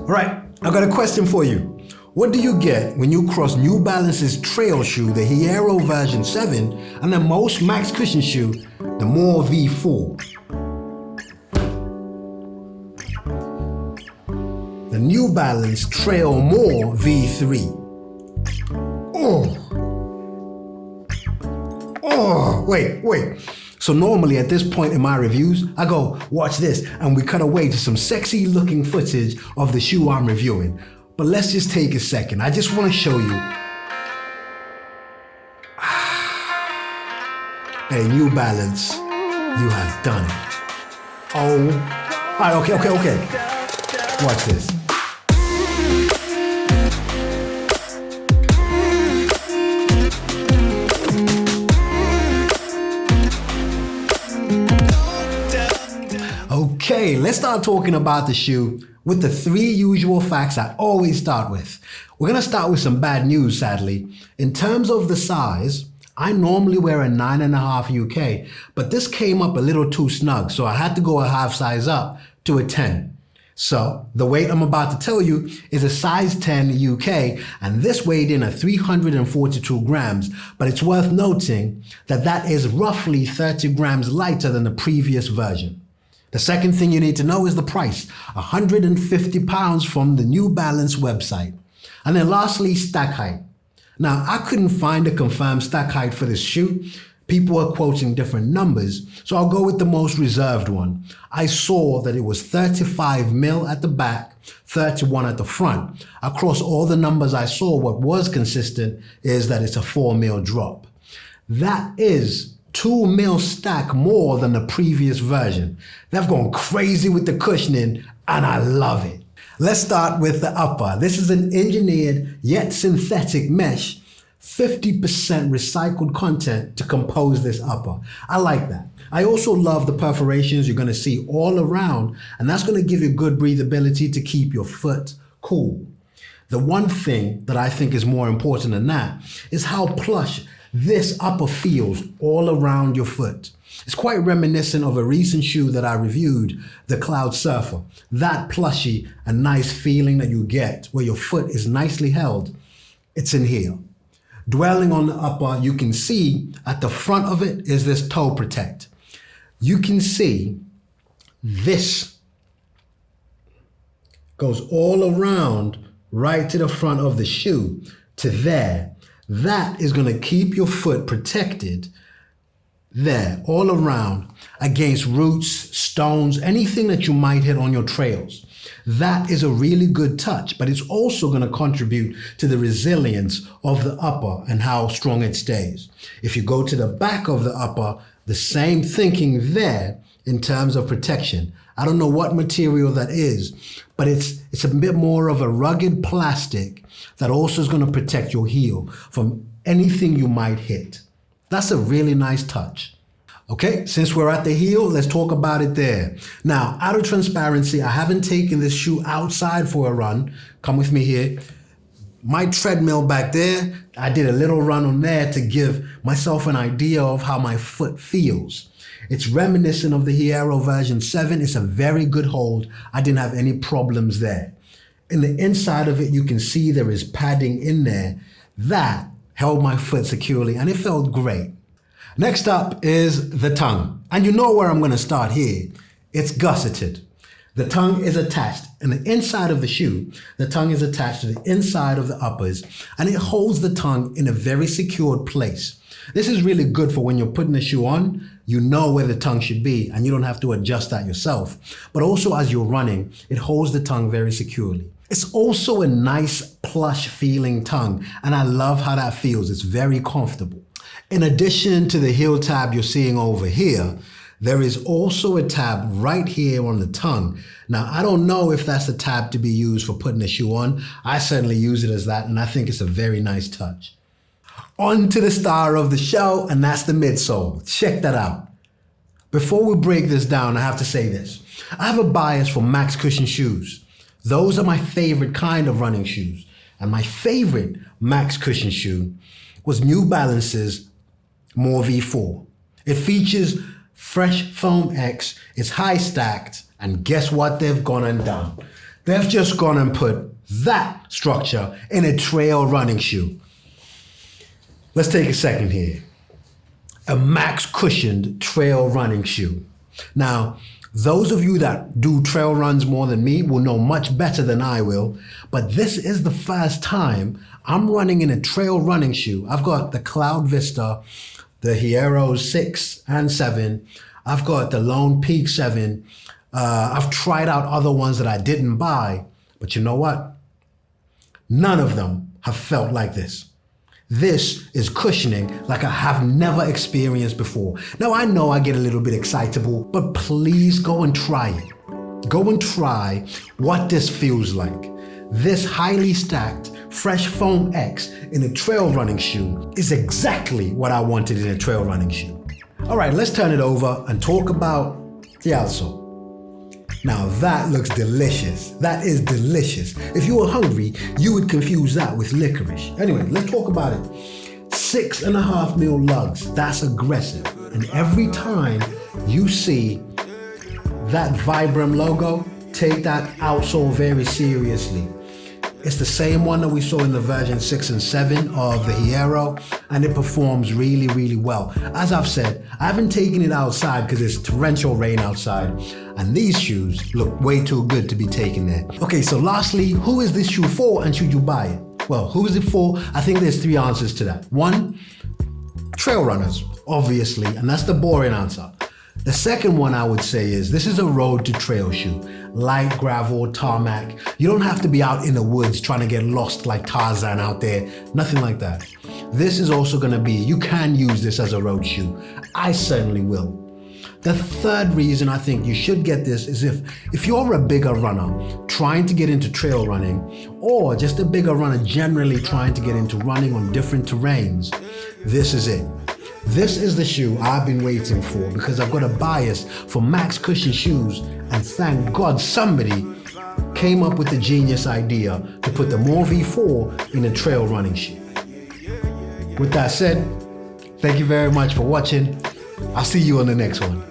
Right, I got a question for you. What do you get when you cross New Balance's trail shoe, the Hierro V7, and the most max cushion shoe, the More V4? The New Balance Trail More V3. Wait. So normally at this point in my reviews, I go, watch this, and we cut away to some sexy looking footage of the shoe I'm reviewing. But let's just take a second. I just want to show you. Hey, New Balance, you have done it. Oh, all right, okay. Watch this. Okay, let's start talking about the shoe with the 3 usual facts I always start with. We're gonna start with some bad news, sadly. In terms of the size, I normally wear a 9.5 UK, but this came up a little too snug, so I had to go a half size up to a 10. So the weight I'm about to tell you is a size 10 UK, and this weighed in at 342 grams, but it's worth noting that that is roughly 30 grams lighter than the previous version. The second thing you need to know is the price, £150 from the New Balance website. And then lastly, stack height. Now, I couldn't find a confirmed stack height for this shoe. People are quoting different numbers, so I'll go with the most reserved one. I saw that it was 35 mil at the back, 31 at the front. Across all the numbers I saw, what was consistent is that it's a 4 mil drop. That is 2 mil stack more than the previous version. They've gone crazy with the cushioning, and I love it. Let's start with the upper. This is an engineered yet synthetic mesh, 50% recycled content to compose this upper. I like that. I also love the perforations you're gonna see all around, and that's gonna give you good breathability to keep your foot cool. The one thing that I think is more important than that is how plush this upper feels all around your foot. It's quite reminiscent of a recent shoe that I reviewed, the Cloud Surfer. That plushy and nice feeling that you get where your foot is nicely held, it's in here. Dwelling on the upper, you can see at the front of it is this toe protect. You can see this goes all around right to the front of the shoe to there. That is going to keep your foot protected there all around against roots, stones, anything that you might hit on your trails. That is a really good touch, but it's also going to contribute to the resilience of the upper and how strong it stays. If you go to the back of the upper, the same thinking there in terms of protection. I don't know what material that is, but it's a bit more of a rugged plastic that also is going to protect your heel from anything you might hit. That's a really nice touch. Okay, since we're at the heel, let's talk about it there. Now, out of transparency, I haven't taken this shoe outside for a run. Come with me here. My treadmill back there, I did a little run on there to give myself an idea of how my foot feels. It's reminiscent of the Hierro V7. It's a very good hold. I didn't have any problems there. In the inside of it, you can see there is padding in there. That held my foot securely and it felt great. Next up is the tongue. And you know where I'm going to start here. It's gusseted. The tongue is attached in the inside of the shoe. The tongue is attached to the inside of the uppers and it holds the tongue in a very secured place. This is really good for when you're putting the shoe on, you know where the tongue should be and you don't have to adjust that yourself. But also as you're running, it holds the tongue very securely. It's also a nice plush feeling tongue and I love how that feels. It's very comfortable. In addition to the heel tab you're seeing over here, there is also a tab right here on the tongue. Now, I don't know if that's a tab to be used for putting a shoe on. I certainly use it as that, and I think it's a very nice touch. On to the star of the show, and that's the midsole. Check that out. Before we break this down, I have to say this. I have a bias for max cushion shoes. Those are my favorite kind of running shoes. And my favorite max cushion shoe was New Balance's More V4. It features Fresh Foam X, it's high stacked, and guess what they've gone and done? They've just gone and put that structure in a trail running shoe. Let's take a second here. A max cushioned trail running shoe. Now, those of you that do trail runs more than me will know much better than I will, but this is the first time I'm running in a trail running shoe. I've got the Cloud Vista, the Hierro 6 and 7. I've got the Lone Peak 7. I've tried out other ones that I didn't buy, but you know what? None of them have felt like this. This is cushioning like I have never experienced before. Now I know I get a little bit excitable, but please go and try it. Go and try what this feels like. This highly stacked Fresh Foam X in a trail running shoe is exactly what I wanted in a trail running shoe. All right, let's turn it over and talk about the outsole. Now that looks delicious. That is delicious. If you were hungry, you would confuse that with licorice. Anyway, let's talk about it. 6.5 mil lugs, that's aggressive. And every time you see that Vibram logo, take that outsole very seriously. It's the same one that we saw in the version 6 and 7 of the Hierro, and it performs really, really well. As I've said, I haven't taken it outside because it's torrential rain outside, and these shoes look way too good to be taken there. Okay, so lastly, who is this shoe for and should you buy it? Well, who is it for? I think there's 3 answers to that. 1, trail runners, obviously, and that's the boring answer. The second one I would say is this is a road to trail shoe. Light gravel, tarmac. You don't have to be out in the woods trying to get lost like Tarzan out there. Nothing like that. This is also going to be, you can use this as a road shoe. I certainly will. The third reason I think you should get this is if you're a bigger runner trying to get into trail running, or just a bigger runner generally trying to get into running on different terrains, this is it. This is the shoe I've been waiting for because I've got a bias for max cushion shoes, and thank God somebody came up with the genius idea to put the More V4 in a trail running shoe. With that said, thank you very much for watching. I'll see you on the next one.